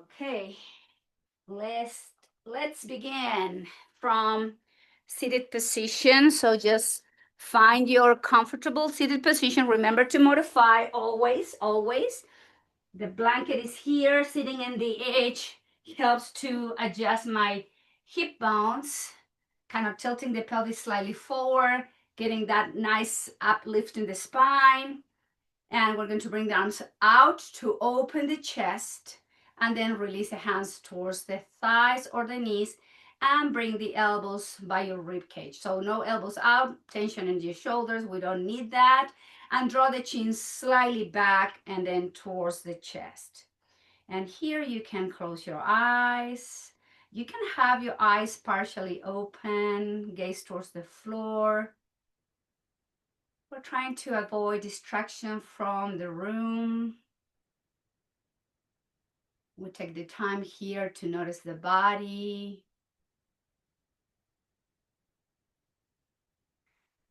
Okay, let's begin from seated position. So just find your comfortable seated position. Remember to modify always. The blanket is here, sitting in the edge, helps to adjust my hip bones, kind of tilting the pelvis slightly forward, getting that nice uplift in the spine. And we're going to bring the arms out to open the chest and then release the hands towards the thighs or the knees and bring the elbows by your rib cage. So no elbows out, tension in your shoulders. We don't need that. And draw the chin slightly back and then towards the chest. And here you can close your eyes. You can have your eyes partially open, gaze towards the floor. We're trying to avoid distraction from the room. We take the time here to notice the body,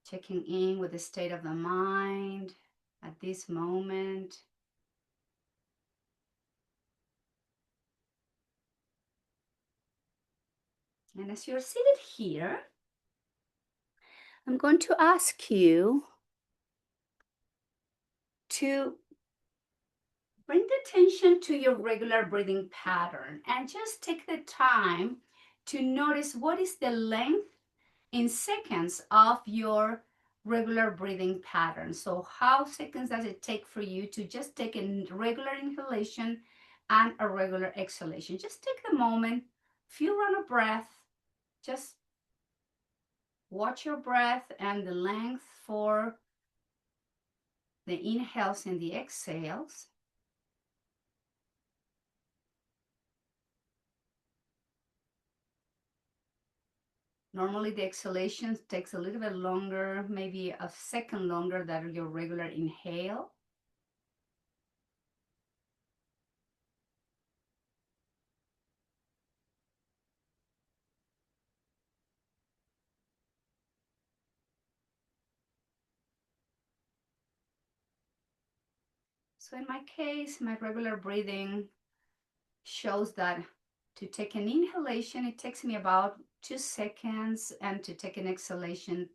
checking in with the state of the mind at this moment. And as you're seated here, I'm going to ask you to bring the attention to your regular breathing pattern and just take the time to notice what is the length in seconds of your regular breathing pattern. So how seconds does it take for you to just take a regular inhalation and a regular exhalation? Just take the moment, few round of breath, just watch your breath and the length for the inhales and the exhales. Normally the exhalation takes a little bit longer, maybe a second longer than your regular inhale. So in my case, my regular breathing shows that to take an inhalation, it takes me about 2 seconds, and to take an exhalation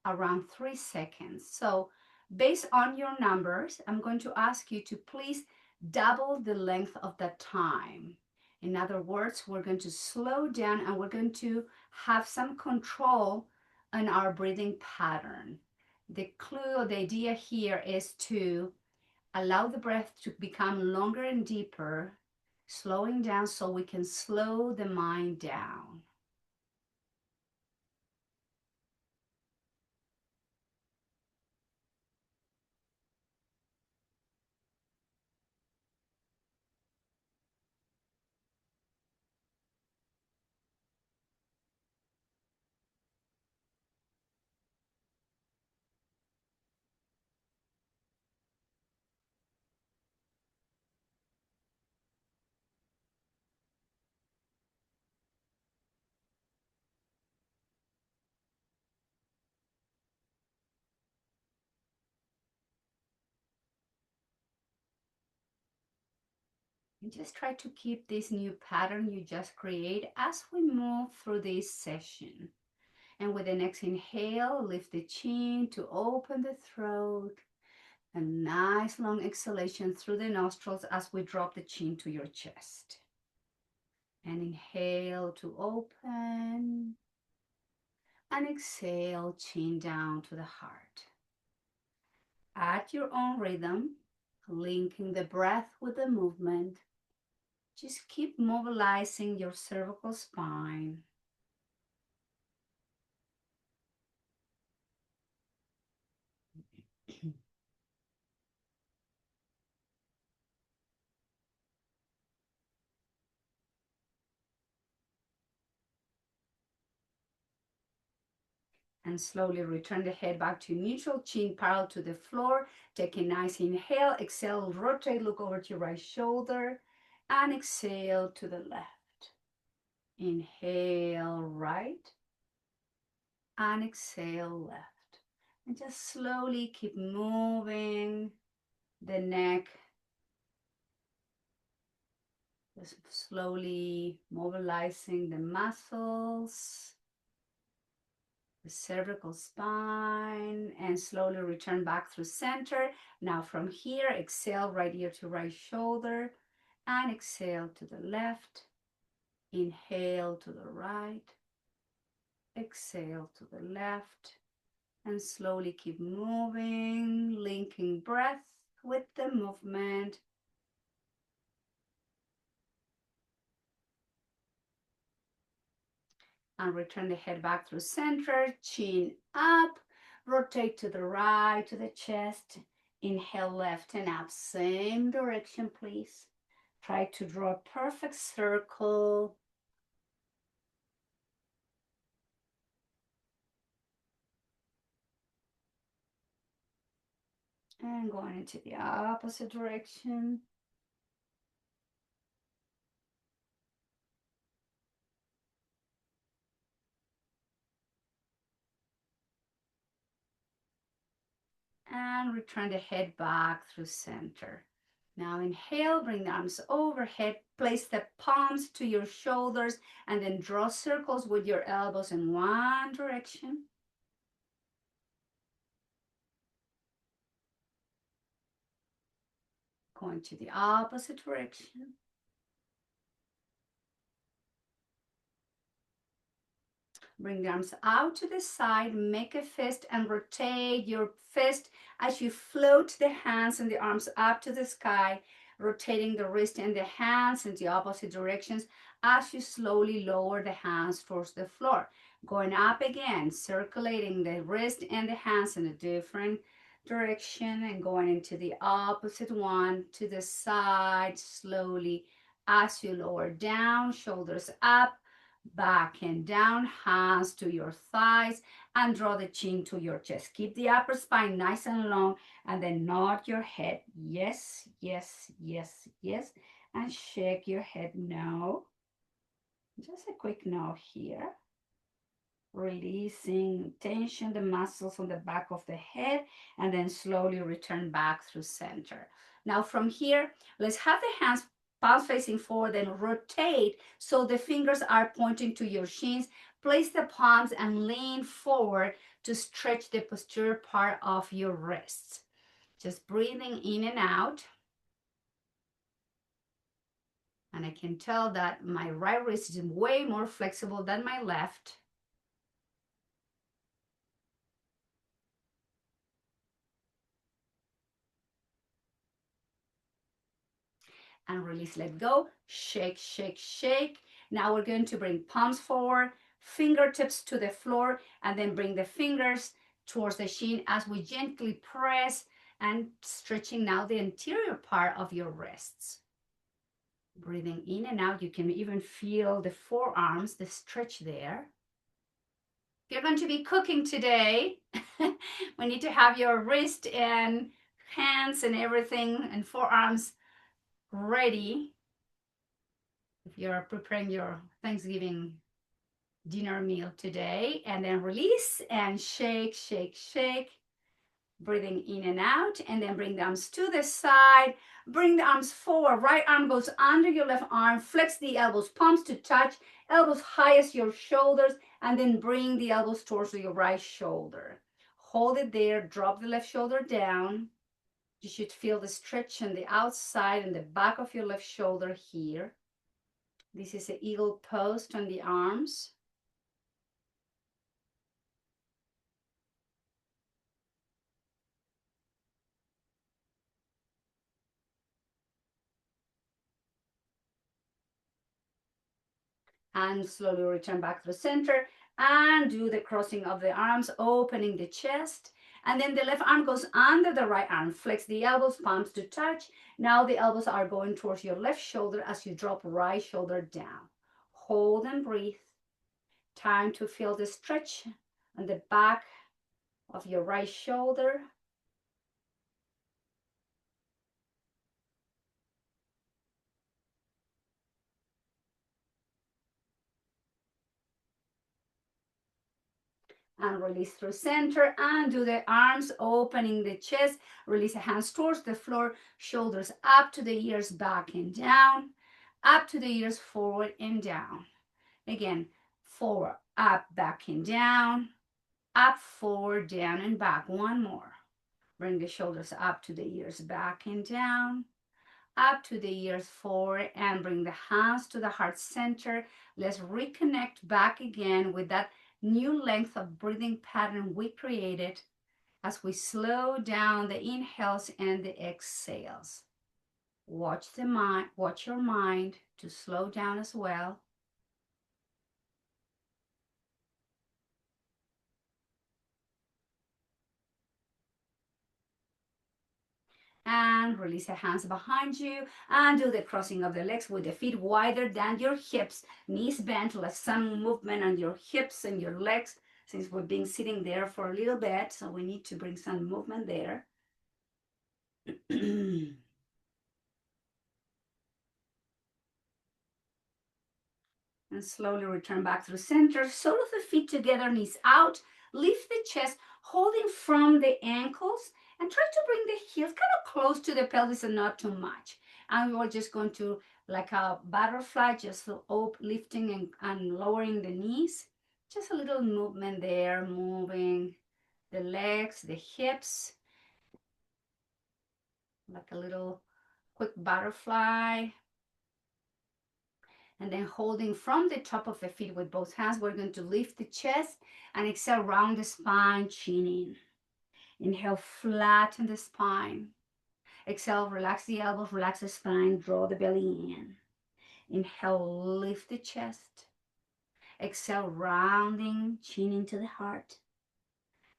around 3 seconds. So based on your numbers, I'm going to ask you to please double the length of that time. In other words, we're going to slow down and we're going to have some control on our breathing pattern. The clue or the idea here is to allow the breath to become longer and deeper, slowing down so we can slow the mind down. And just try to keep this new pattern you just create as we move through this session. And with the next inhale, lift the chin to open the throat. A nice long exhalation through the nostrils as we drop the chin to your chest. And inhale to open. And exhale, chin down to the heart. At your own rhythm, linking the breath with the movement. Just keep mobilizing your cervical spine. And slowly return the head back to neutral, chin parallel to the floor. Take a nice inhale, exhale, rotate, look over to your right shoulder, and exhale to the left. Inhale right, and exhale left. And just slowly keep moving the neck Just slowly mobilizing the muscles, the cervical spine, and slowly return back through center. Now from here, exhale right ear to right shoulder, and exhale to the left. Inhale to the right, exhale to the left, and slowly keep moving, linking breath with the movement. And return the head back through center, chin up, rotate to the right, to the chest. Inhale, left and up, same direction, please. Try to draw a perfect circle. And going into the opposite direction. And return the head back through center. Now inhale, bring the arms overhead, place the palms to your shoulders, and then draw circles with your elbows in one direction. Going to the opposite direction. Bring the arms out to the side, make a fist and rotate your fist as you float the hands and the arms up to the sky, rotating the wrist and the hands in the opposite directions as you slowly lower the hands towards the floor. Going up again, circulating the wrist and the hands in a different direction and going into the opposite one to the side slowly as you lower down, shoulders up, back and down, hands to your thighs, and draw the chin to your chest. Keep the upper spine nice and long, and then nod your head. Yes, yes, yes, yes. And shake your head no. Just a quick no here. Releasing tension, the muscles on the back of the head, and then slowly return back through center. Now from here, let's have the hands palms facing forward, then rotate so the fingers are pointing to your shins. Place the palms and lean forward to stretch the posterior part of your wrists. Just breathing in and out. And I can tell that my right wrist is way more flexible than my left. And release, let go, shake, shake, shake. Now we're going to bring palms forward, fingertips to the floor, and then bring the fingers towards the shin as we gently press and stretching now the interior part of your wrists. Breathing in and out, you can even feel the forearms, the stretch there. If you're going to be cooking today, we need to have your wrist and hands and everything and forearms ready. If you're preparing your Thanksgiving dinner meal today, and then release and shake, shake, shake, breathing in and out, and then bring the arms to the side, bring the arms forward, right arm goes under your left arm, flex the elbows, palms to touch, elbows high as your shoulders, and then bring the elbows towards your right shoulder. Hold it there, drop the left shoulder down. You should feel the stretch on the outside and the back of your left shoulder here. This is an eagle pose on the arms. And slowly return back to the center and do the crossing of the arms, opening the chest. And then the left arm goes under the right arm. Flex the elbows, palms to touch. Now the elbows are going towards your left shoulder as you drop right shoulder down. Hold and breathe. Time to feel the stretch on the back of your right shoulder. And release through center and do the arms opening the chest. Release the hands towards the floor, shoulders up to the ears, back and down. up to the ears, forward and down. Again, forward, up, back and down, up, forward, down and back. One more. Bring the shoulders up to the ears, back and down, up to the ears, forward, and bring the hands to the heart center. Let's reconnect back again with that new length of breathing pattern we created as we slow down the inhales and the exhales. Watch your mind to slow down as well. And release the hands behind you and do the crossing of the legs with the feet wider than your hips, knees bent. Let some movement on your hips and your legs, since we've been sitting there for a little bit, so we need to bring some movement there. And slowly return back to the center. Sole of the feet together, knees out. Lift the chest, holding from the ankles, and try to bring the heels kind of close to the pelvis and not too much. And we're just going to, like a butterfly, just lifting and lowering the knees. Just a little movement there, moving the legs, the hips, like a little quick butterfly. And then holding from the top of the feet with both hands, we're going to lift the chest and exhale, round the spine, chin in. Inhale, flatten the spine. Exhale, relax the elbows, relax the spine, draw the belly in. Inhale, lift the chest. Exhale, rounding, chin into the heart.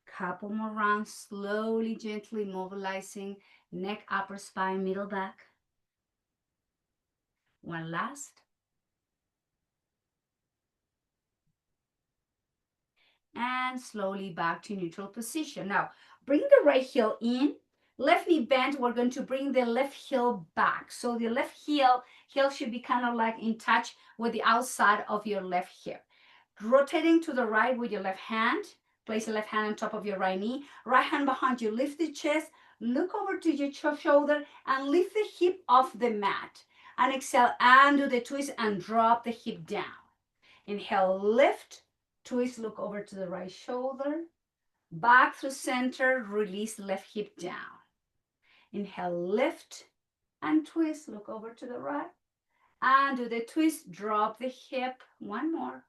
Couple more rounds, slowly, gently mobilizing neck, upper spine, middle back. One last. And slowly back to neutral position. Now, bring the right heel in, left knee bent. We're going to bring the left heel back. So the left heel should be kind of like in touch with the outside of your left hip. Rotating to the right with your left hand. Place the left hand on top of your right knee. Right hand behind you. Lift the chest. Look over to your shoulder and lift the hip off the mat. And exhale and do the twist and drop the hip down. Inhale, lift. Twist, look over to the right shoulder. Back through center, release left hip down. Inhale, lift and twist, look over to the right. And do the twist, drop the hip. One more.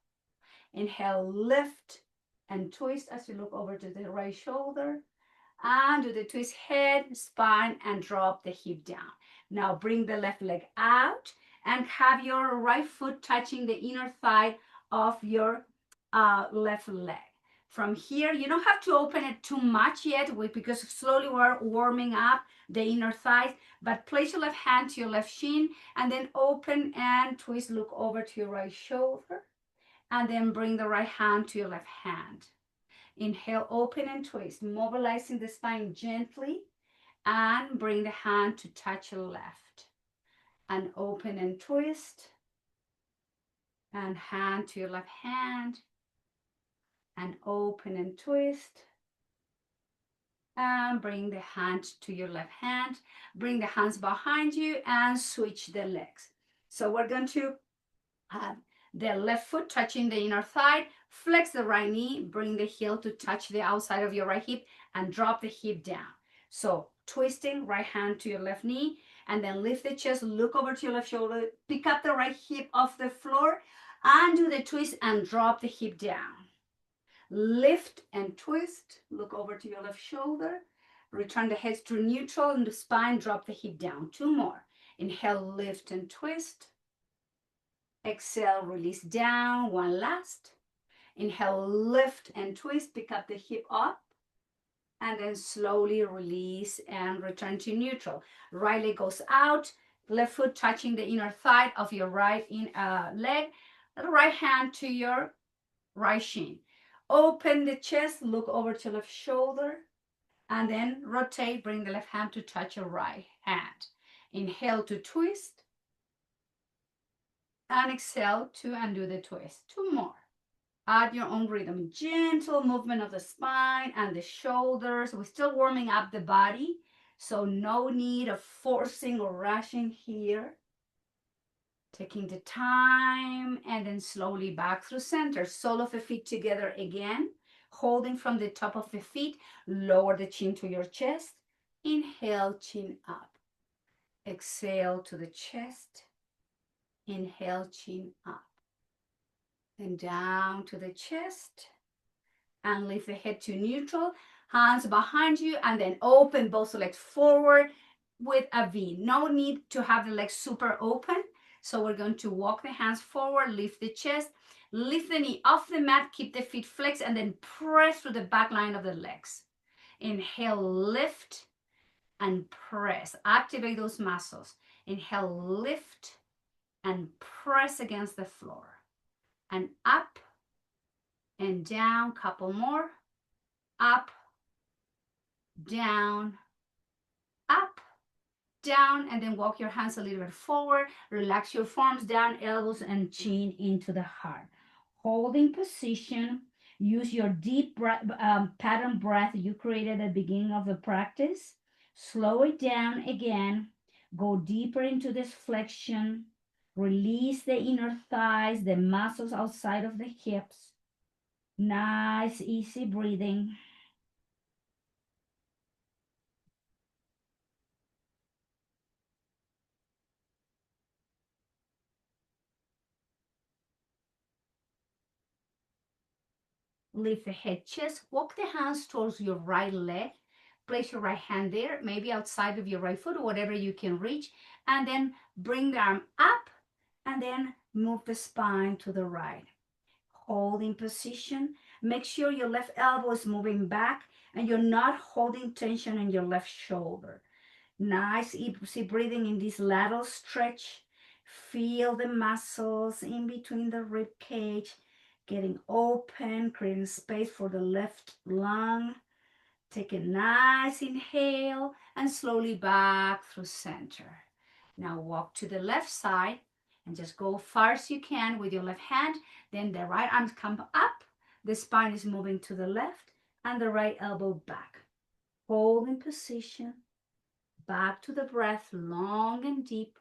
Inhale, lift and twist as you look over to the right shoulder. And do the twist, head, spine, and drop the hip down. Now bring the left leg out and have your right foot touching the inner thigh of your left leg. From here, you don't have to open it too much yet because slowly we're warming up the inner thighs, but place your left hand to your left shin and then open and twist, look over to your right shoulder, and then bring the right hand to your left hand. Inhale, open and twist, mobilizing the spine gently, and bring the hand to touch your left. And open and twist, and hand to your left hand, and open and twist, and bring the hand to your left hand. Bring the hands behind you and switch the legs. So we're going to have the left foot touching the inner thigh, flex the right knee, bring the heel to touch the outside of your right hip, and drop the hip down. So twisting, right hand to your left knee, and then lift the chest, look over to your left shoulder, pick up the right hip off the floor, and do the twist and drop the hip down. Lift and twist, look over to your left shoulder, return the head to neutral and the spine, drop the hip down. Two more. Inhale, lift and twist. Exhale, release down. One last. Inhale, lift and twist, pick up the hip up, and then slowly release and return to neutral. Right leg goes out, left foot touching the inner thigh of your right leg, the right hand to your right shin. Open the chest, look over to left shoulder, and then rotate, bring the left hand to touch your right hand. Inhale to twist, and exhale to undo the twist. Two more. Add your own rhythm. Gentle movement of the spine and the shoulders. We're still warming up the body, so no need of forcing or rushing here. Taking the time and then slowly back through center. Sole of the feet together again. Holding from the top of the feet. Lower the chin to your chest. Inhale, chin up. Exhale to the chest. Inhale, chin up. And down to the chest. And lift the head to neutral. Hands behind you and then open both legs forward with a V. No need to have the legs super open. So we're going to walk the hands forward, lift the chest, lift the knee off the mat, keep the feet flexed, and then press through the back line of the legs. Inhale, lift and press. Activate those muscles. Inhale, lift and press against the floor. And up and down, couple more. Up, down, up, down, and then walk your hands a little bit forward. Relax your forearms down, elbows and chin into the heart. Holding position. Use your deep breath, pattern breath you created at the beginning of the practice. Slow it down again. Go deeper into this flexion. Release the inner thighs, the muscles outside of the hips. Nice, easy breathing. Lift the head, chest. Walk the hands towards your right leg. Place your right hand there, maybe outside of your right foot, or whatever you can reach. And then bring the arm up and then move the spine to the right. Hold in position. Make sure your left elbow is moving back and you're not holding tension in your left shoulder. Nice, easy breathing in this lateral stretch. Feel the muscles in between the rib cage getting open, creating space for the left lung. Take a nice inhale and slowly back through center. Now walk to the left side and just go far as you can with your left hand. Then the right arm comes up. The spine is moving to the left and the right elbow back. Hold in position. Back to the breath, long and deep.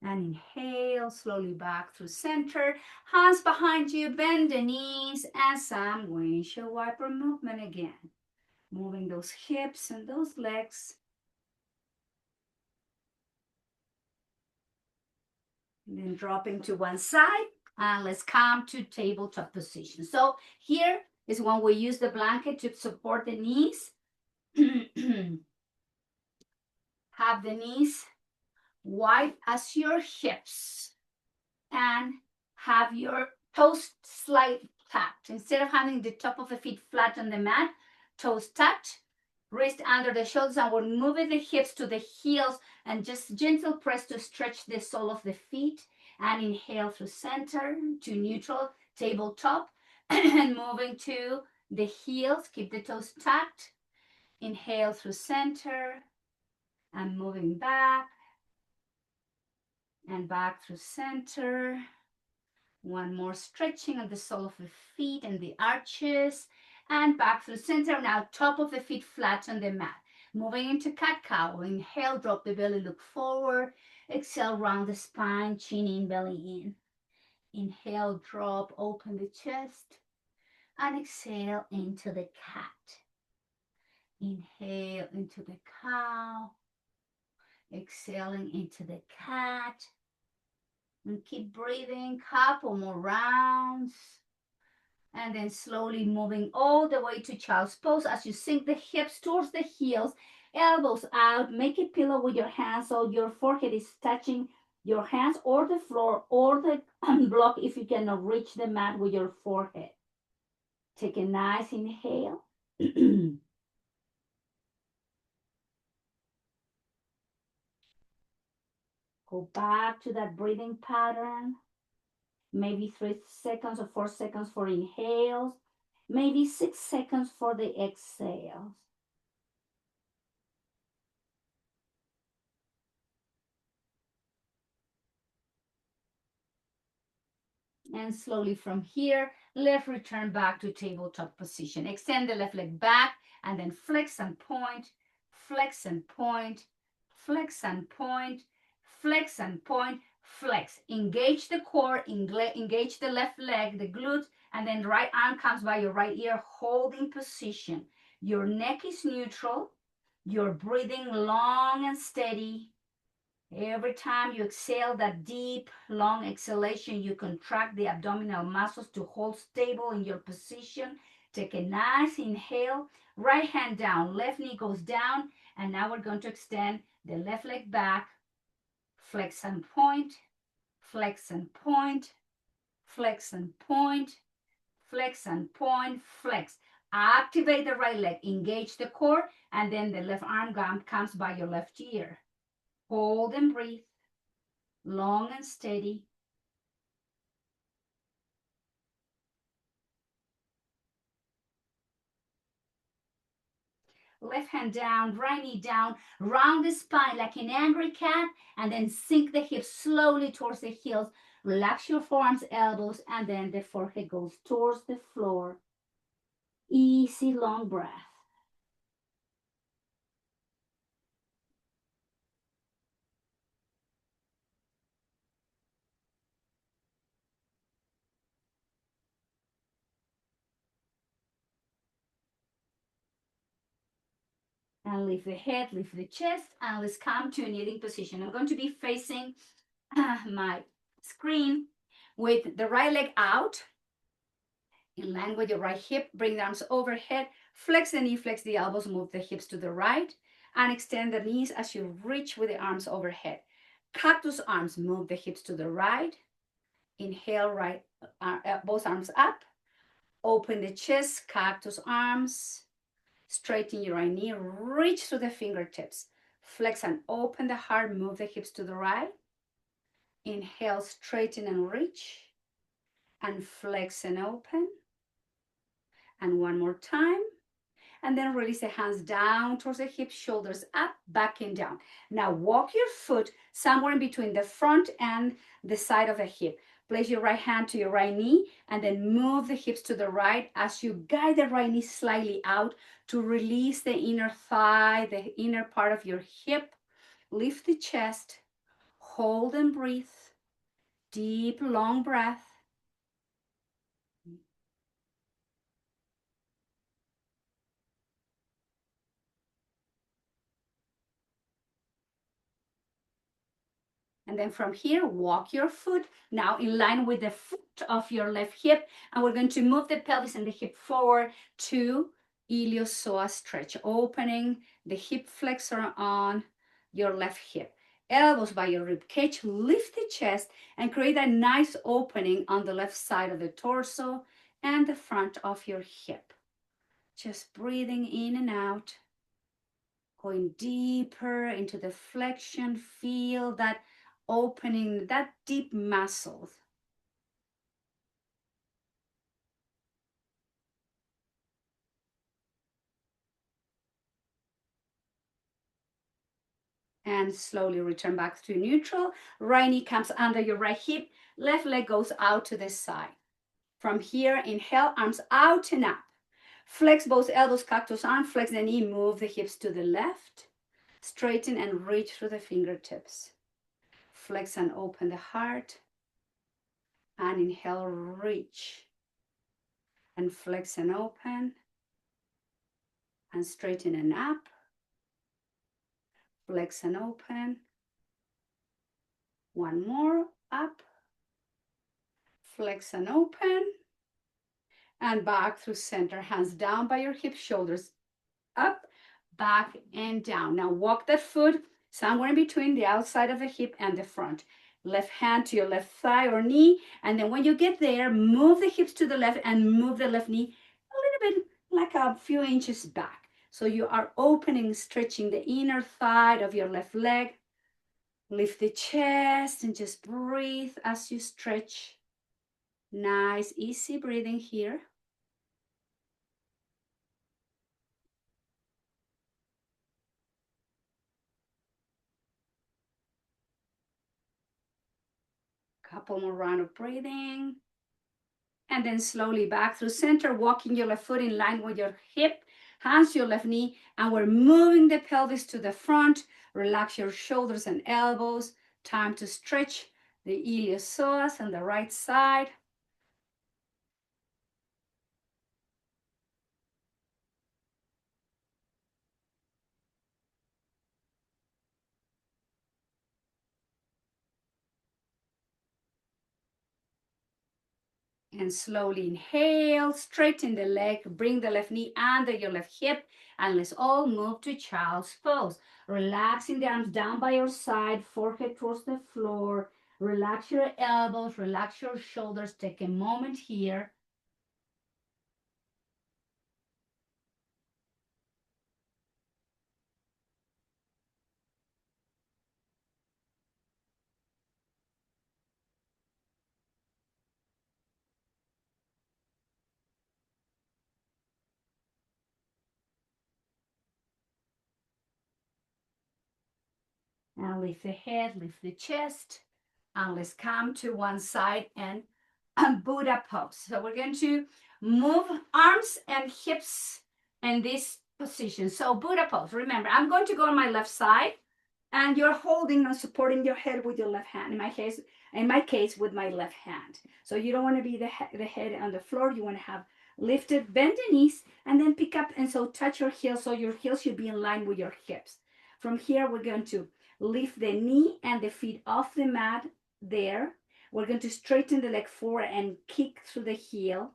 And inhale, slowly back through center. Hands behind you, bend the knees, and some windshield wiper movement again. Moving those hips and those legs. And then dropping to one side. And let's come to tabletop position. So here is when we use the blanket to support the knees. Have the knees wide as your hips. And have your toes slightly tapped. Instead of having the top of the feet flat on the mat, toes tapped, wrist under the shoulders, and we're moving the hips to the heels and just gentle press to stretch the sole of the feet. And inhale through center to neutral, tabletop, and moving to the heels. Keep the toes tucked. Inhale through center and moving back and back through center. One more stretching of the sole of the feet and the arches. And back through center. Now top of the feet flat on the mat. Moving into cat-cow. Inhale, drop the belly, look forward. Exhale, round the spine, chin in, belly in. Inhale, drop, open the chest. And exhale into the cat. Inhale into the cow. Exhaling into the cat. And keep breathing, couple more rounds. And then slowly moving all the way to child's pose as you sink the hips towards the heels, elbows out, make a pillow with your hands so your forehead is touching your hands or the floor or the block if you cannot reach the mat with your forehead. Take a nice inhale. Go back to that breathing pattern. Maybe 3 seconds or 4 seconds for inhales. Maybe 6 seconds for the exhales. And slowly from here, left return back to tabletop position. Extend the left leg back and then flex and point, flex and point, flex and point, flex and point, flex. Engage the core, engage the left leg, the glutes, and then right arm comes by your right ear, holding position. Your neck is neutral. You're breathing long and steady. Every time you exhale that deep, long exhalation, you contract the abdominal muscles to hold stable in your position. Take a nice inhale, right hand down, left knee goes down, and now we're going to extend the left leg back, flex and point, flex and point, flex and point, flex and point, flex. Activate the right leg, engage the core, and then the left arm comes by your left ear. Hold and breathe, long and steady. Left hand down, right knee down, round the spine like an angry cat, and then sink the hips slowly towards the heels. Relax your forearms, elbows, and then the forehead goes towards the floor. Easy, long breath. And lift the head, lift the chest, and let's come to a kneeling position. I'm going to be facing my screen with the right leg out, in line with your right hip. Bring the arms overhead, flex the knee, flex the elbows, move the hips to the right, and extend the knees as you reach with the arms overhead. Cactus arms, move the hips to the right. Inhale, right, both arms up. Open the chest, cactus arms. Straighten your right knee, reach through the fingertips. Flex and open the heart, move the hips to the right. Inhale, straighten and reach. And flex and open. And one more time. And then release the hands down towards the hips, shoulders up, back and down. Now walk your foot somewhere in between the front and the side of the hip. Place your right hand to your right knee and then move the hips to the right as you guide the right knee slightly out to release the inner thigh, the inner part of your hip. Lift the chest, hold and breathe. Deep, long breath. And then from here, walk your foot now in line with the foot of your left hip. And we're going to move the pelvis and the hip forward to iliopsoas stretch, opening the hip flexor on your left hip. Elbows by your rib cage, lift the chest and create a nice opening on the left side of the torso and the front of your hip. Just breathing in and out, going deeper into the flexion. Feel that opening, that deep muscles. And slowly return back to neutral. Right knee comes under your right hip. Left leg goes out to the side. From here, inhale, arms out and up. Flex both elbows, cactus arm. Flex the knee, move the hips to the left. Straighten and reach through the fingertips. Flex and open the heart. And inhale, reach. And flex and open. And straighten and up. Flex and open. One more, up. Flex and open. And back through center. Hands down by your hips, shoulders up, back, and down. Now walk that foot somewhere in between the outside of the hip and the front. Left hand to your left thigh or knee. And then when you get there, move the hips to the left and move the left knee a little bit like a few inches back. So you are opening, stretching the inner thigh of your left leg. Lift the chest and just breathe as you stretch. Nice, easy breathing here. Couple more round of breathing. And then slowly back through center, walking your left foot in line with your hip, hands to your left knee, and we're moving the pelvis to the front. Relax your shoulders and elbows. Time to stretch the iliopsoas on the right side. And slowly inhale, straighten the leg, bring the left knee under your left hip, and let's all move to child's pose. Relaxing the arms down by your side, forehead towards the floor. Relax your elbows, relax your shoulders. Take a moment here. Now lift the head, lift the chest, and let's come to one side and Buddha pose. So we're going to move arms and hips in this position. So Buddha pose. Remember, I'm going to go on my left side, and you're holding and supporting your head with your left hand. In my case, with my left hand. So you don't want to be the head on the floor. You want to have lifted, bend the knees, and then pick up and so touch your heels. So your heels should be in line with your hips. From here, we're going to lift the knee and the feet off the mat there. We're going to straighten the leg forward and kick through the heel.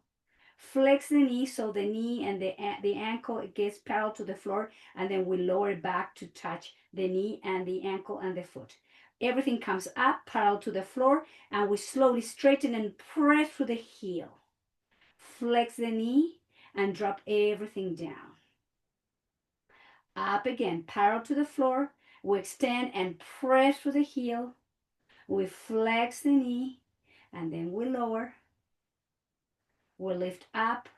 Flex the knee so the knee and the ankle gets parallel to the floor, and then we lower it back to touch the knee and the ankle and the foot. Everything comes up parallel to the floor, and we slowly straighten and press through the heel. Flex the knee and drop everything down. Up again, parallel to the floor. We extend and press through the heel. We flex the knee, and then we lower. We lift up.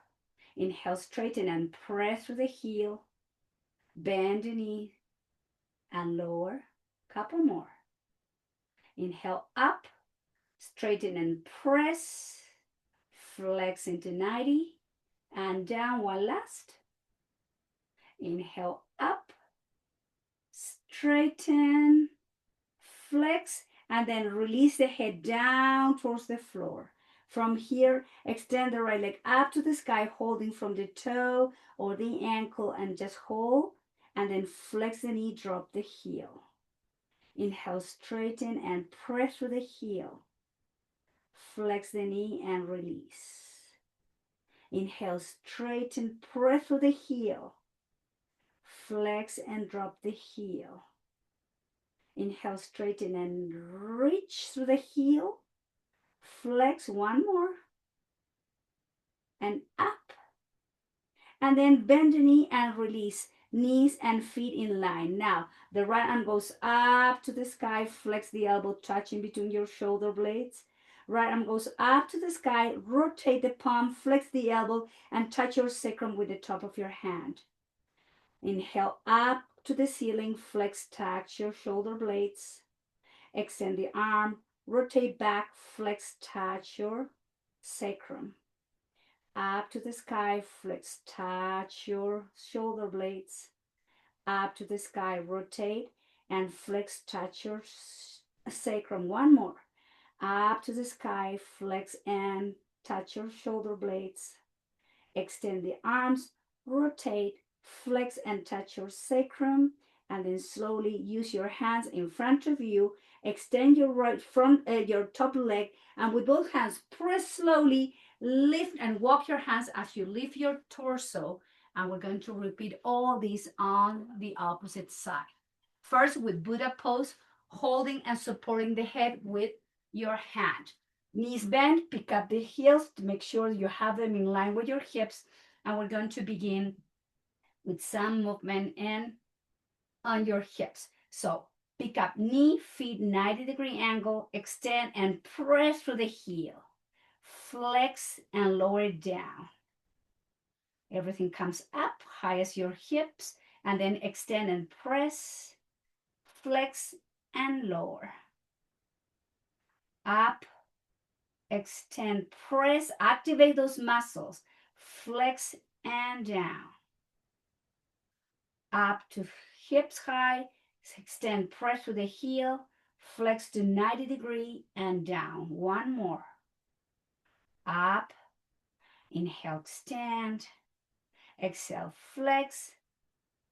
Inhale, straighten and press through the heel. Bend the knee and lower. Couple more. Inhale up, straighten and press. Flex into 90 and down. One last. Inhale up, straighten, flex, and then release the head down towards the floor. From here, extend the right leg up to the sky, holding from the toe or the ankle, and just hold, and then flex the knee, drop the heel. Inhale, straighten and press through the heel. Flex the knee and release. Inhale, straighten, press through the heel. Flex and drop the heel. Inhale, straighten and reach through the heel. Flex one more. And up. And then bend the knee and release. Knees and feet in line. Now, the right arm goes up to the sky. Flex the elbow, touching between your shoulder blades. Right arm goes up to the sky. Rotate the palm, flex the elbow, and touch your sacrum with the top of your hand. Inhale up to the ceiling. Flex, touch your shoulder blades. Extend the arm. Rotate back, flex, touch your sacrum. Up to the sky, flex, touch your shoulder blades. Up to the sky, rotate and flex, touch your sacrum. One more. Up to the sky, flex and touch your shoulder blades. Extend the arms, rotate, flex and touch your sacrum, and then slowly use your hands in front of you. Extend your right front, your top leg, and with both hands, press slowly, lift and walk your hands as you lift your torso. And we're going to repeat all these on the opposite side. First, with Buddha pose, holding and supporting the head with your hand. Knees bent, pick up the heels to make sure you have them in line with your hips. And we're going to begin with some movement in on your hips. So pick up knee, feet 90-degree angle, extend and press through the heel. Flex and lower it down. Everything comes up, high as your hips, and then extend and press, flex and lower. Up extend, press, activate those muscles, flex and down, up to hips high, extend, press with the heel, flex to 90 degree and down. One more, up, inhale, extend, exhale, flex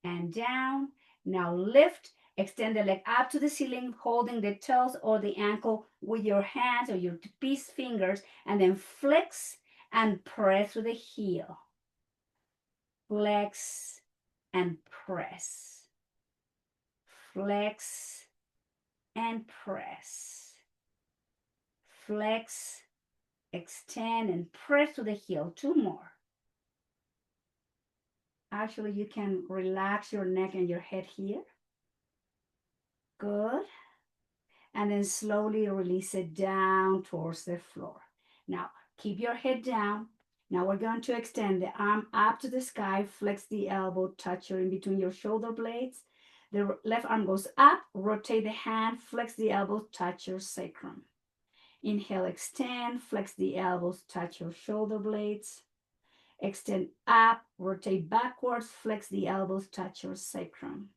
and down. Now lift, extend the leg up to the ceiling, holding the toes or the ankle with your hands or your peace fingers, and then flex and press with the heel. Flex and press. Flex and press. Flex, extend, and press with the heel. Two more. Actually, you can relax your neck and your head here. Good. And then slowly release it down towards the floor. Now, keep your head down. Now we're going to extend the arm up to the sky, flex the elbow, touch your in between your shoulder blades. The left arm goes up, rotate the hand, flex the elbow, touch your sacrum. Inhale, extend, flex the elbows, touch your shoulder blades. Extend up, rotate backwards, flex the elbows, touch your sacrum.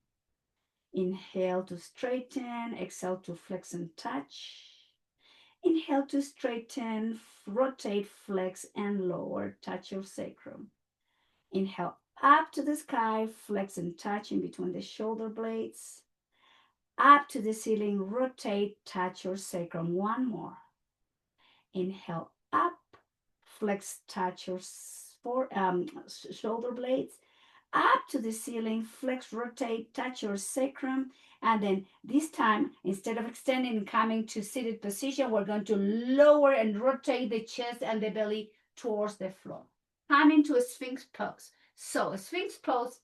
Inhale to straighten, exhale to flex and touch. Inhale to straighten, rotate, flex, and lower, touch your sacrum. Inhale up to the sky, flex and touch in between the shoulder blades. Up to the ceiling, rotate, touch your sacrum. One more. Inhale up, flex, touch your shoulder blades. Up to the ceiling, flex, rotate, touch your sacrum. And then this time, instead of extending and coming to seated position, we're going to lower and rotate the chest and the belly towards the floor. Come into a Sphinx pose. So a Sphinx pose,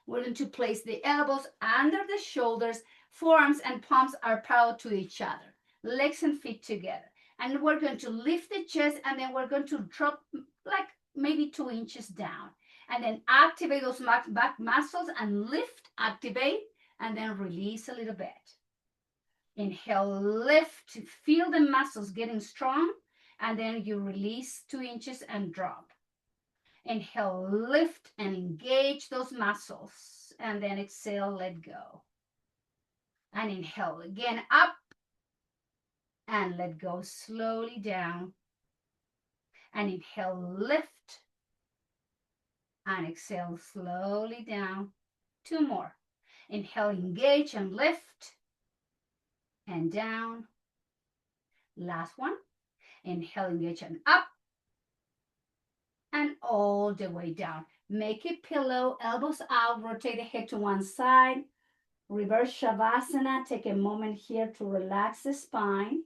we're going to place the elbows under the shoulders, forearms and palms are parallel to each other, legs and feet together. And we're going to lift the chest and then we're going to drop like maybe 2 inches down. And then activate those back muscles and lift, activate, and then release a little bit. Inhale, lift, feel the muscles getting strong, and then you release 2 inches and drop. Inhale, lift and engage those muscles, and then exhale, let go. And inhale again, up, and let go slowly down. And inhale, lift, and exhale slowly down. 2 more. Inhale, engage and lift and down. Last one. Inhale, engage and up and all the way down. Make a pillow, elbows out, rotate the head to one side. Reverse Shavasana. Take a moment here to relax the spine.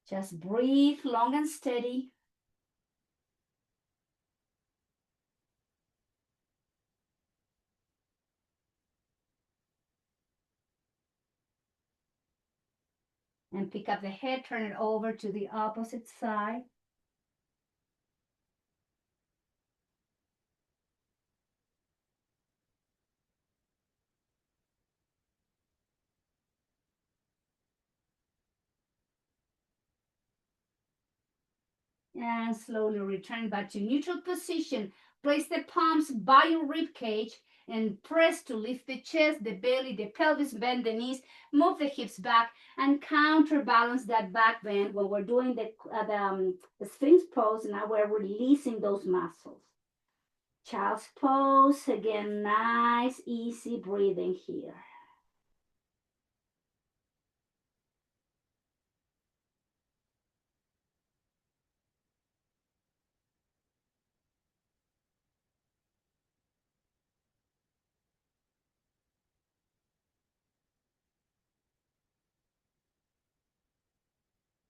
Just breathe long and steady. And pick up the head, turn it over to the opposite side. And slowly return back to neutral position. Place the palms by your rib cage and press to lift the chest, the belly, the pelvis, bend the knees, move the hips back, and counterbalance that back bend when we're doing the Sphinx pose. Now we're releasing those muscles. Child's pose, again, nice, easy breathing here.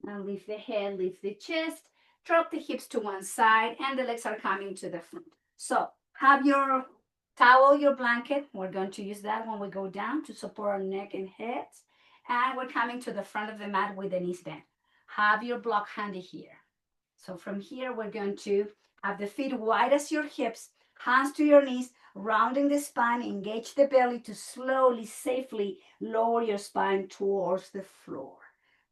Now lift the head, lift the chest, drop the hips to one side, and the legs are coming to the front. So have your towel, your blanket. We're going to use that when we go down to support our neck and heads. And we're coming to the front of the mat with the knees bent. Have your block handy here. So from here, we're going to have the feet wide as your hips, hands to your knees, rounding the spine, engage the belly to slowly, safely lower your spine towards the floor.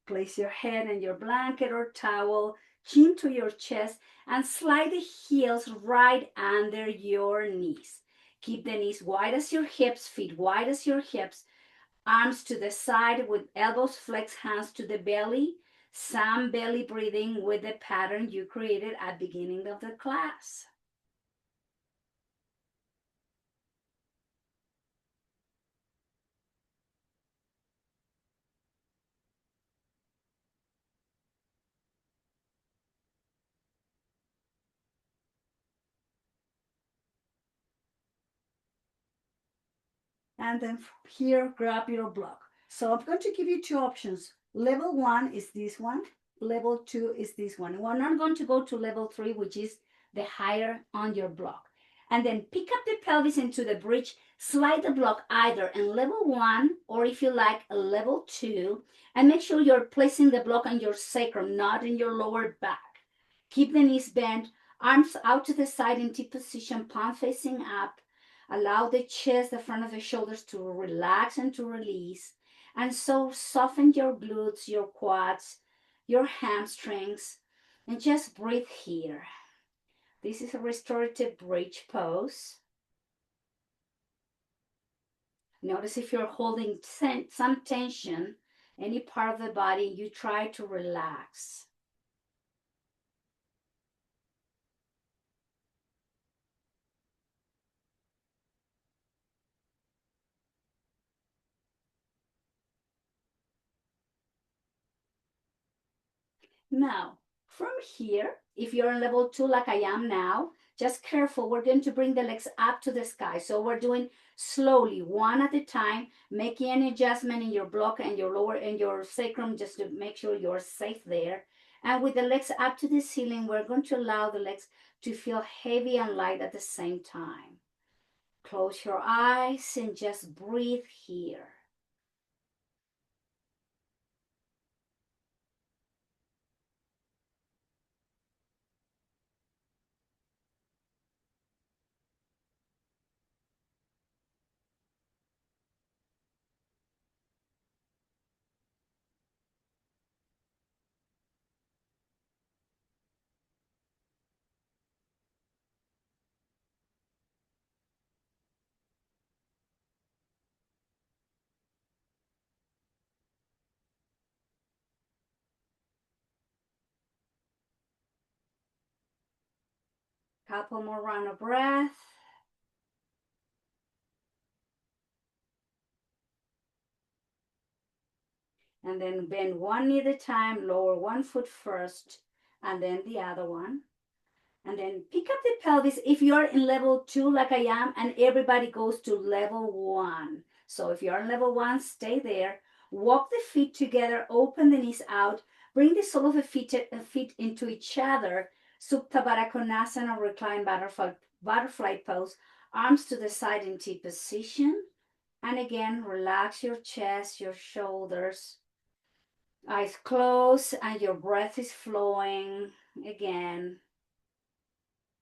Place your head in your blanket or towel, chin to your chest, and slide the heels right under your knees. Keep the knees wide as your hips, feet wide as your hips, arms to the side with elbows flexed, hands to the belly. Some belly breathing with the pattern you created at the beginning of the class. And then here, grab your block. So I'm going to give you two options. Level 1 is this one. Level 2 is this one. We're not going to go to level 3, which is the higher on your block. And then pick up the pelvis into the bridge, slide the block either in level 1 or if you like a level 2, and make sure you're placing the block on your sacrum, not in your lower back. Keep the knees bent, arms out to the side in T position, palm facing up. Allow the chest, the front of the shoulders to relax and to release. And so soften your glutes, your quads, your hamstrings, and just breathe here. This is a restorative bridge pose. Notice if you're holding some tension, any part of the body, you try to relax. Now, from here, if you're in level 2 like I am now, just careful, we're going to bring the legs up to the sky. So we're doing slowly, one at a time, making an adjustment in your block and your lower and your sacrum just to make sure you're safe there. And with the legs up to the ceiling, we're going to allow the legs to feel heavy and light at the same time. Close your eyes and just breathe here. Couple more round of breath. And then bend one knee at a time, lower one foot first, and then the other one. And then pick up the pelvis if you're in level 2 like I am, and everybody goes to level 1. So if you're in level 1, stay there. Walk the feet together, open the knees out, bring the sole of the feet into each other. Supta Baddha Konasana, recline butterfly pose, arms to the side in T position. And again, relax your chest, your shoulders. Eyes closed and your breath is flowing again.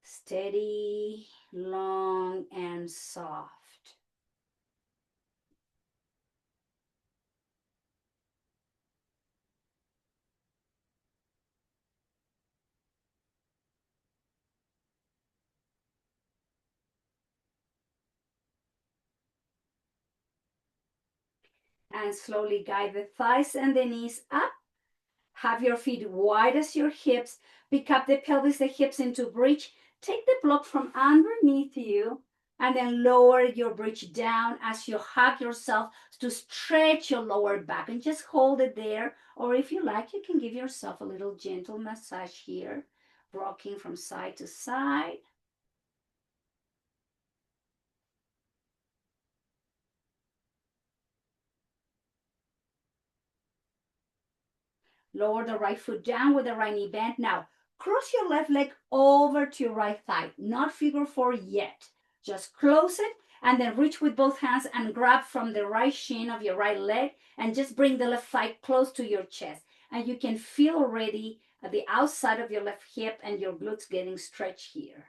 Steady, long, and soft. And slowly guide the thighs and the knees up. Have your feet wide as your hips. Pick up the pelvis, the hips into bridge. Take the block from underneath you and then lower your bridge down as you hug yourself to stretch your lower back and just hold it there. Or if you like, you can give yourself a little gentle massage here, rocking from side to side. Lower the right foot down with the right knee bent. Now, cross your left leg over to your right thigh. Not figure 4 yet. Just close it and then reach with both hands and grab from the right shin of your right leg and just bring the left thigh close to your chest. And you can feel already at the outside of your left hip and your glutes getting stretched here.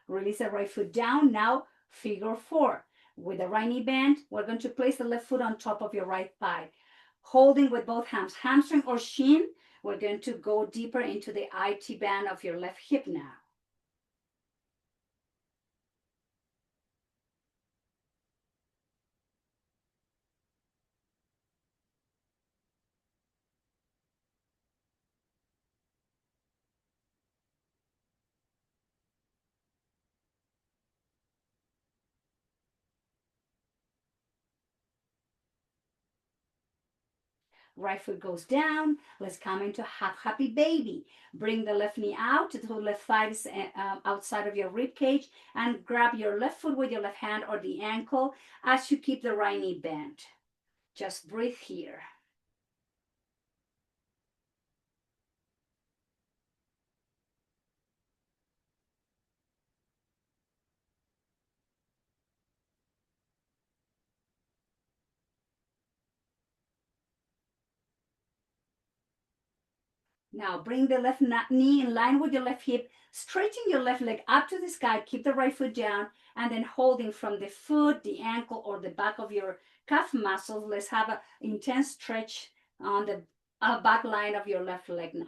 Release the right foot down. Now, figure four. With the right knee bent, we're going to place the left foot on top of your right thigh. Holding with both hands, hamstring or shin, we're going to go deeper into the IT band of your left hip now. Right foot goes down. Let's come into half happy baby. Bring the left knee out to the left thigh is outside of your rib cage, and grab your left foot with your left hand or the ankle as you keep the right knee bent. Just breathe here. Now bring the left knee in line with your left hip, straighten your left leg up to the sky, keep the right foot down, and then holding from the foot, the ankle, or the back of your calf muscles. Let's have an intense stretch on the back line of your left leg now.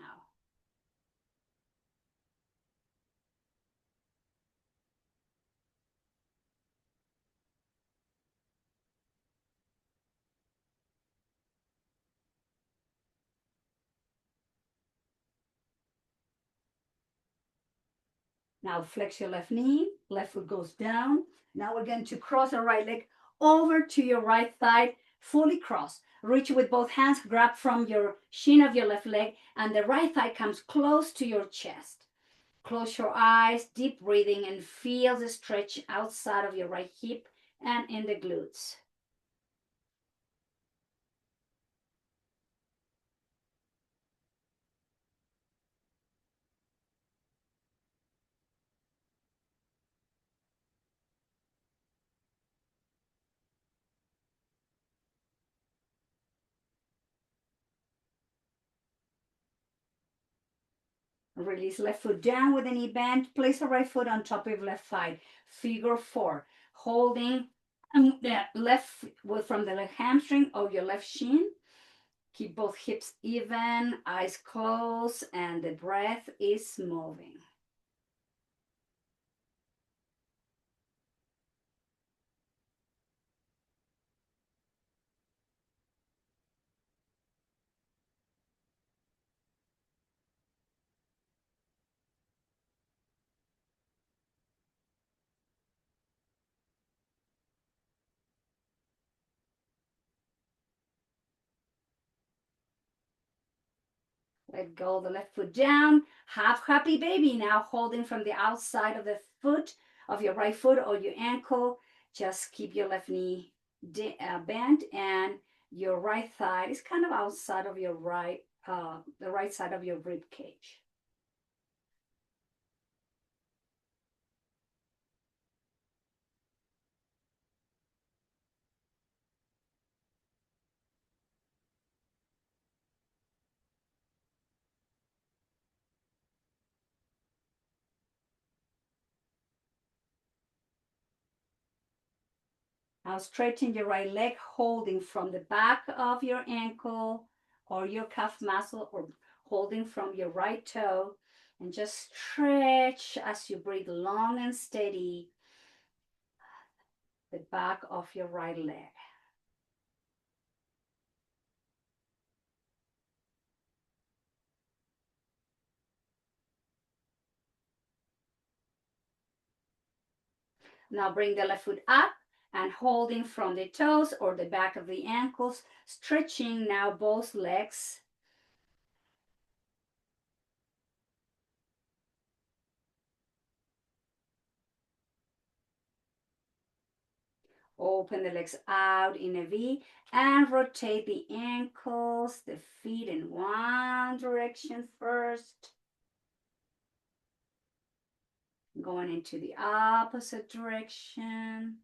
Now flex your left knee, left foot goes down. Now we're going to cross the right leg over to your right thigh, fully cross. Reach with both hands, grab from your shin of your left leg, and the right thigh comes close to your chest. Close your eyes, deep breathing, and feel the stretch outside of your right hip and in the glutes. Release left foot down with the knee bent. Place the right foot on top of left thigh. Figure four. Holding the left from the left hamstring or your left shin. Keep both hips even, eyes closed, and the breath is moving. Let go the left foot down. Half happy baby now, holding from the outside of the foot of your right foot or your ankle. Just keep your left knee bent, and your right thigh is kind of outside of your the right side of your rib cage. Now straighten your right leg, holding from the back of your ankle or your calf muscle, or holding from your right toe, and just stretch as you breathe long and steady the back of your right leg. Now bring the left foot up and holding from the toes or the back of the ankles, stretching now both legs. Open the legs out in a V and rotate the ankles, the feet in one direction first. Going into the opposite direction.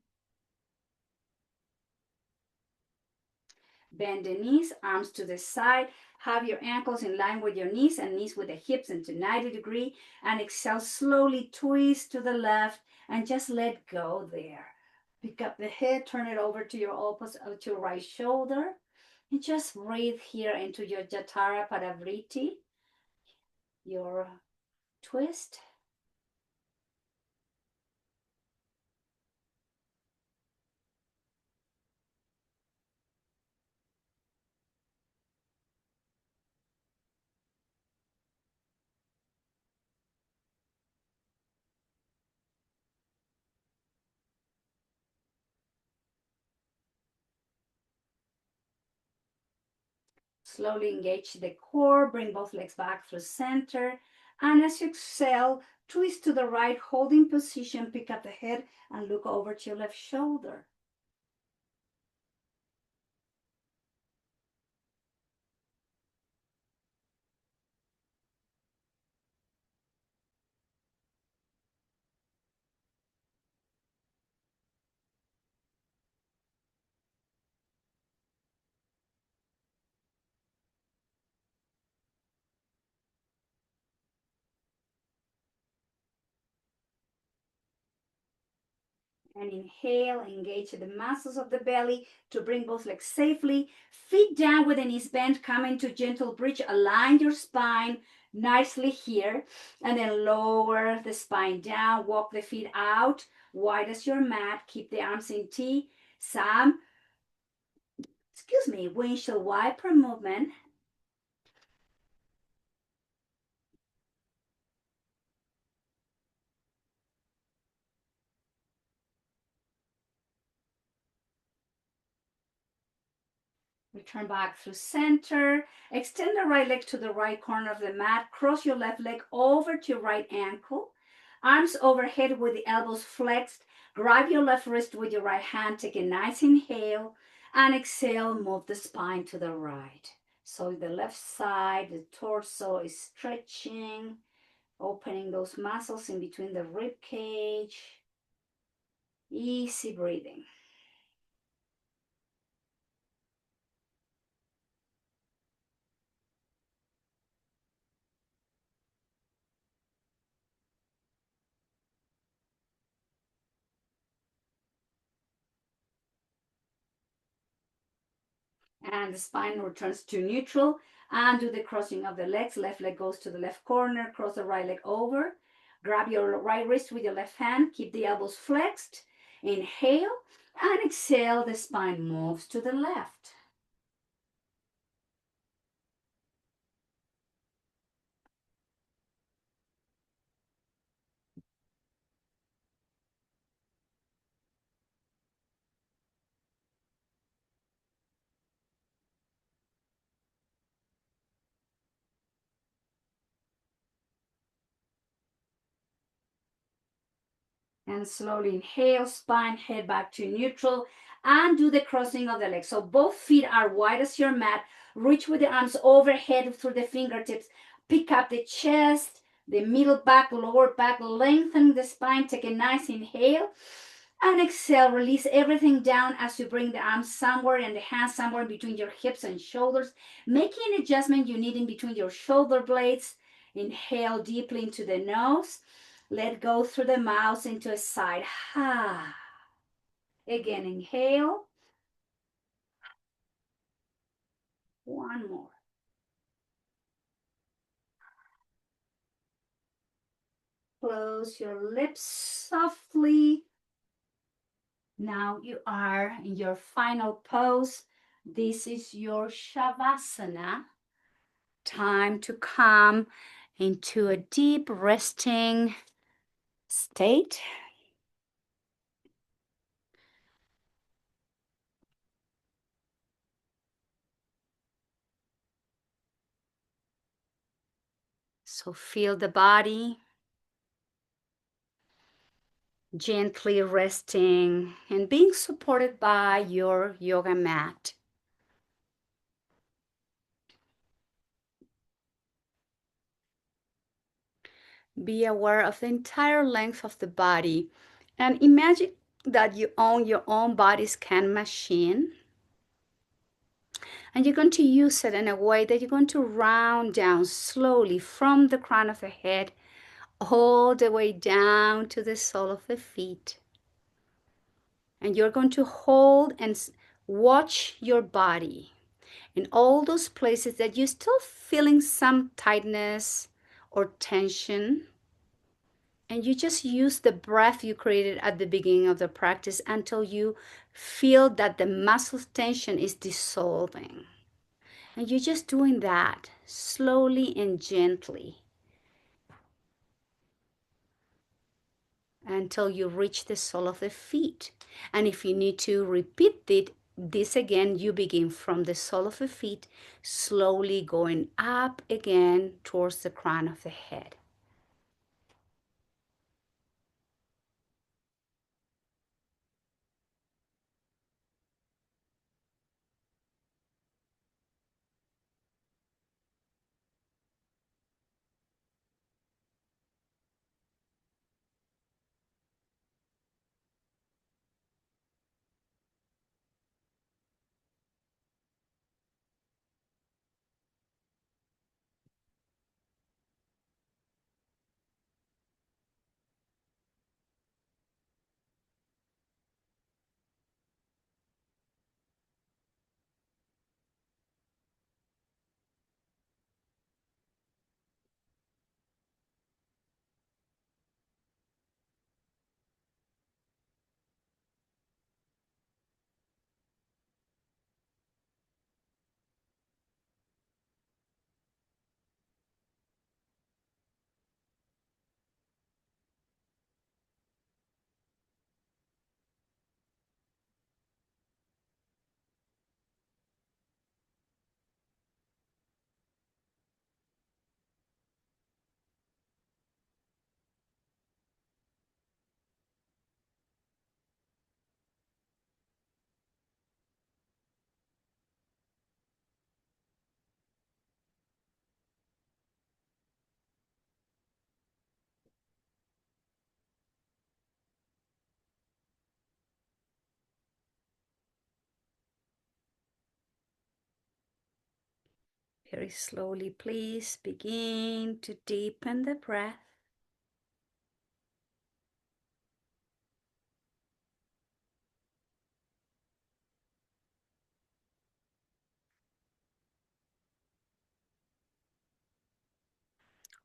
Bend the knees, arms to the side. Have your ankles in line with your knees and knees with the hips into 90 degree. And exhale, slowly twist to the left and just let go there. Pick up the head, turn it over to your opposite, to your right shoulder. And just breathe here into your Jatara Padavriti, your twist. Slowly engage the core, bring both legs back through center. And as you exhale, twist to the right, holding position, pick up the head and look over to your left shoulder. And inhale, engage the muscles of the belly to bring both legs safely. Feet down with the knees bent, come into gentle bridge. Align your spine nicely here. And then lower the spine down. Walk the feet out, wide as your mat. Keep the arms in T. Some, windshield wiper movement. Return back through center. Extend the right leg to the right corner of the mat. Cross your left leg over to your right ankle. Arms overhead with the elbows flexed. Grab your left wrist with your right hand. Take a nice inhale. And exhale, move the spine to the right. So the left side, the torso is stretching, opening those muscles in between the rib cage. Easy breathing. And the spine returns to neutral. And do the crossing of the legs. Left leg goes to the left corner. Cross the right leg over. Grab your right wrist with your left hand. Keep the elbows flexed. Inhale and exhale. The spine moves to the left. And slowly inhale, spine, head back to neutral, and do the crossing of the legs. So both feet are wide as your mat. Reach with the arms overhead through the fingertips. Pick up the chest, the middle back, lower back, lengthen the spine. Take a nice inhale. And exhale, release everything down as you bring the arms somewhere and the hands somewhere between your hips and shoulders. Make any adjustment you need in between your shoulder blades. Inhale deeply into the nose. Let go through the mouth into a side. Ha. Again, inhale. One more. Close your lips softly. Now you are in your final pose. This is your Shavasana. Time to come into a deep resting state. So feel the body gently resting and being supported by your yoga mat. Be aware of the entire length of the body and imagine that you own your own body scan machine. And you're going to use it in a way that you're going to round down slowly from the crown of the head all the way down to the sole of the feet. And you're going to hold and watch your body in all those places that you're still feeling some tightness or tension. And you just use the breath you created at the beginning of the practice until you feel that the muscle tension is dissolving. And you're just doing that slowly and gently until you reach the sole of the feet. And if you need to repeat this again, you begin from the sole of the feet, slowly going up again towards the crown of the head. Very slowly, please begin to deepen the breath.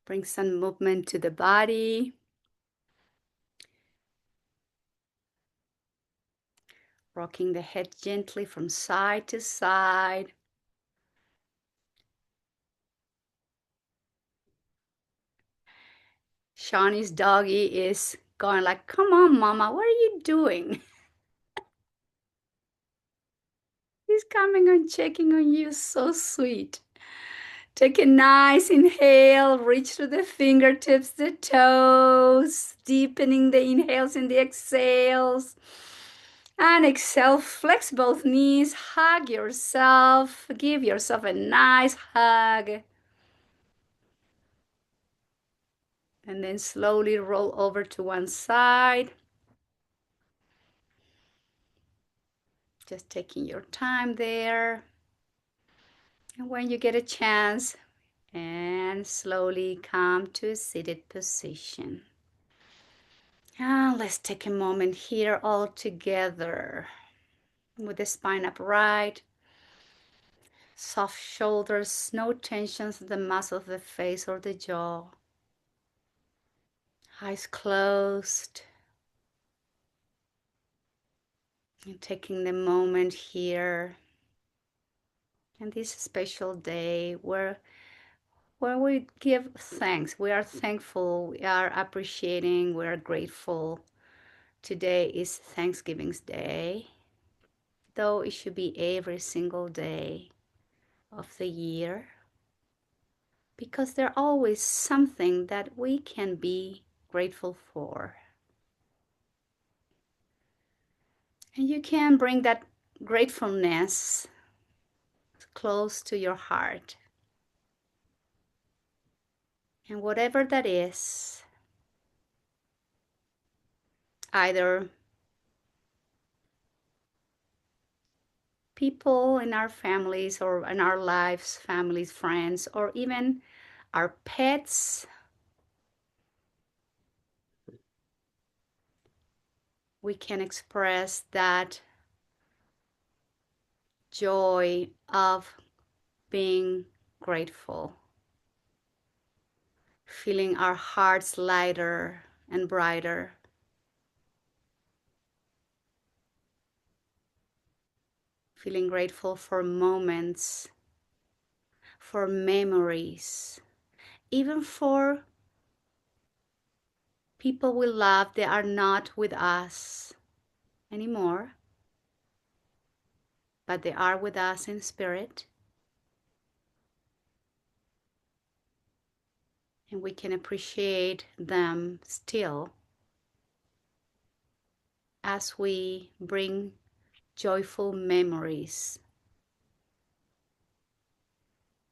Bring some movement to the body. Rocking the head gently from side to side. Shawnee's doggy is going like, come on, mama, what are you doing? He's coming and checking on you, so sweet. Take a nice inhale, reach through the fingertips, the toes, deepening the inhales and the exhales. And exhale, flex both knees, hug yourself, give yourself a nice hug. And then slowly roll over to one side. Just taking your time there. And when you get a chance, and slowly come to a seated position. And let's take a moment here all together with the spine upright, soft shoulders, no tensions in the muscles of the face or the jaw, eyes closed. And taking the moment here and this special day where we give thanks. We are thankful, we are appreciating, we are grateful. Today is Thanksgiving's Day, though it should be every single day of the year, because there's always something that we can be grateful for. And you can bring that gratefulness close to your heart. And whatever that is, either people in our families or in our lives, families, friends, or even our pets. We can express that joy of being grateful, feeling our hearts lighter and brighter, feeling grateful for moments, for memories, even for people we love that are not with us anymore, but they are with us in spirit. And we can appreciate them still as we bring joyful memories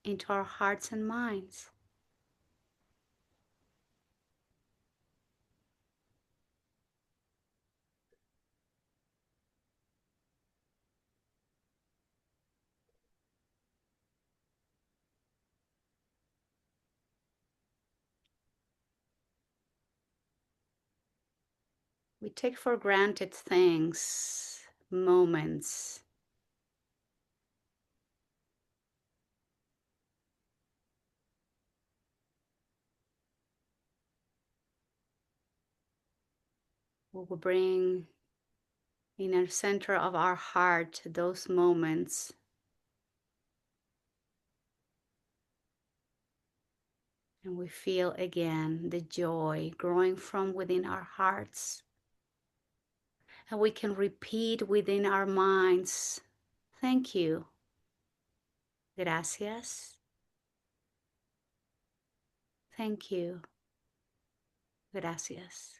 into our hearts and minds. We take for granted things, moments. We will bring in the center of our heart those moments. And we feel again the joy growing from within our hearts. And we can repeat within our minds, thank you, gracias, thank you, gracias,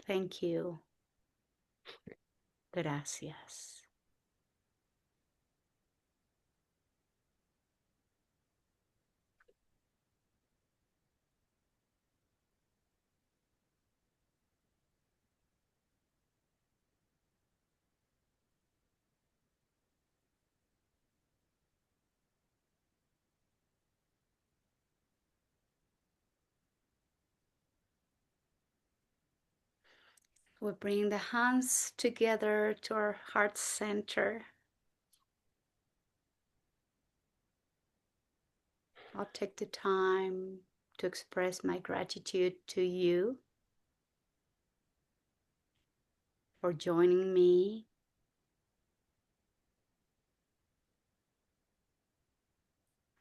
thank you, gracias. We bring the hands together to our heart center. I'll take the time to express my gratitude to you for joining me,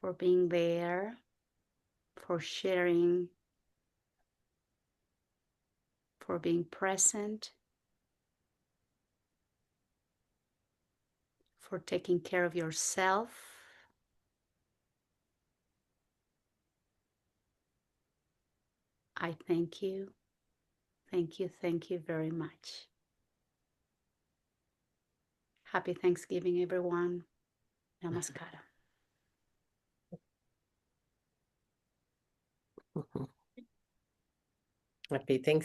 for being there, for sharing, for being present, for taking care of yourself. I thank you. Thank you. Thank you very much. Happy Thanksgiving, everyone. Namaskara. Happy Thanksgiving.